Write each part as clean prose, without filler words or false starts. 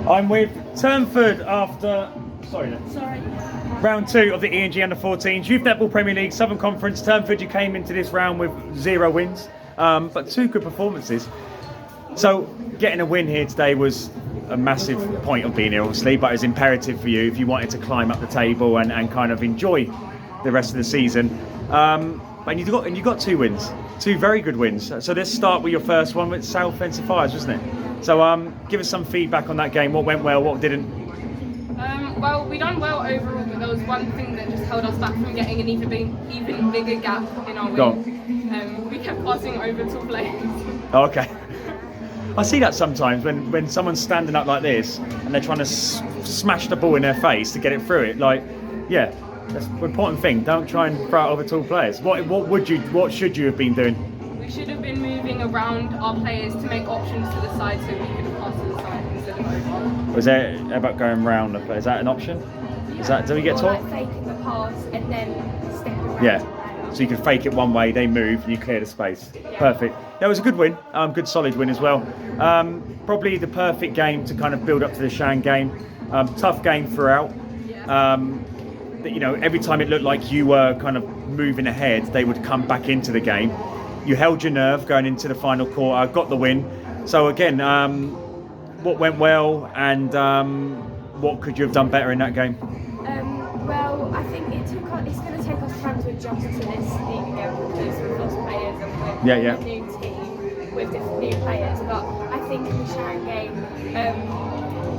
I'm with Turnford after round 2 of the E&G Under-14s Youth Netball Premier League Southern Conference. Turnford, you came into this round with 0 wins, but 2 good performances. So getting a win here today was a massive point of being here, obviously, but it's imperative for you if you wanted to climb up the table and kind of enjoy the rest of the season. And you got 2 wins, 2 very good wins. So let's start with your first one with Sapphires, wasn't it? So give us some feedback on that game. What went well, what didn't? Well, we done well overall, but there was one thing that just held us back from getting an even bigger gap in our win. We kept passing over to players. Okay. I see that sometimes when someone's standing up like this and they're trying to smash the ball in their face to get it through it. Like, yeah, that's an important thing. Don't try and throw it over tall players. What should you have been doing? We should have been moving around our players to make options to the side so we could have passed to the side instead of over. Was there about going round the player? Is that an option? Do we get taught? Like faking the pass and then stepping around. Yeah. So you can fake it one way, they move, and you clear the space. Yeah. Perfect. That was a good win, good solid win as well. Probably the perfect game to kind of build up to the Shan game. Tough game throughout. You know, every time it looked like you were kind of moving ahead, they would come back into the game. You held your nerve going into the final quarter, got the win. So again, what went well, and what could you have done better in that game? Well, I think it's going to take us time to adjust to this league again because we've lost players and we're a new team with different new players. But I think in the Shan game,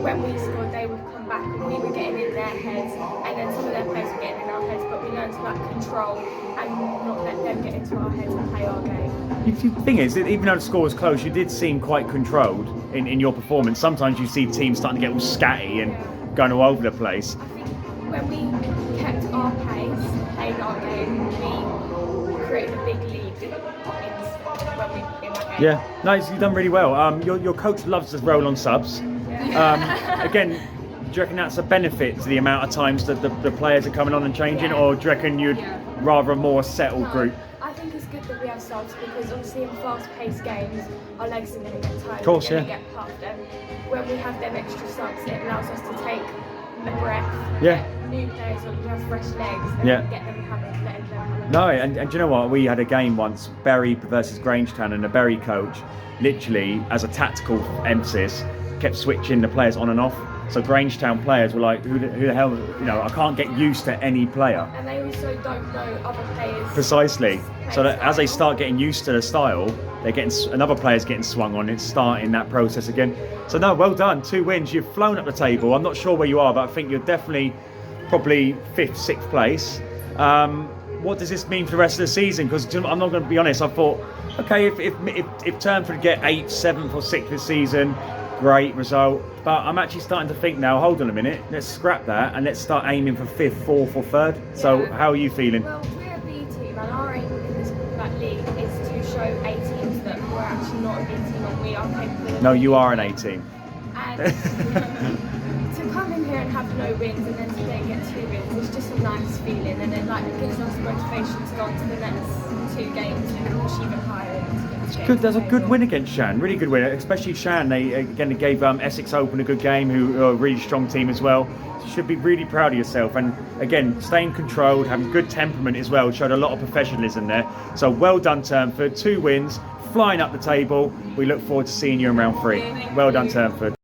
when we scored, they would come back and we were getting in their heads, and then some of their players were getting in our heads. But we learned to control and not let them get into our heads and play our game. The thing is, even though the score was close, you did seem quite controlled in your performance. Sometimes you see teams starting to get all scatty and going all over the place. When we kept our pace, played our game, we created a big lead in that game. Yeah, nice. You've done really well. Your coach loves to roll on subs. Yeah. Again, do you reckon that's a benefit to the amount of times that the players are coming on and changing, or do you reckon you'd rather a more settled group? I think it's good that we have subs because obviously in fast-paced games, our legs are going to get tired. Of course, and get puffed, and when we have them extra subs, it allows us to take a breath. Yeah. New players who have fresh legs and get them letting them have. No, and do you know what? We had a game once, Bury versus Grangetown, and the Bury coach, literally as a tactical emphasis, kept switching the players on and off. So Grangetown players were like, who the hell? You know, I can't get used to any player. And they also don't know other players. Precisely. So that as they start getting used to the style, they're getting another player's getting swung on. It's starting that process again. So no, well done. 2 wins. You've flown up the table. I'm not sure where you are, but I think you're definitely probably 5th, 6th place. What does this mean for the rest of the season? Because I'm not going to be honest. I thought, okay, if Turnford get 8th, 7th, or 6th this season, great result. But I'm actually starting to think now, hold on a minute, let's scrap that and let's start aiming for 5th, 4th or 3rd. Yeah. So how are you feeling? Well, we're a B team and our aim in this league is to show A teams that we're actually not a B team and we are capable. No, you are an A team. And to come in here and have no wins and then today get 2 wins, it's just a nice feeling, and it gives us motivation to go on to the next 2 games and push even higher. Good. There's a good win against Shan, really good win, especially Shan. They gave Essex Open a good game, who are a really strong team as well. So you should be really proud of yourself, and again, staying controlled, having good temperament as well, showed a lot of professionalism there. So well done Turnford, 2 wins, flying up the table. We look forward to seeing you in round 3. Well done Turnford.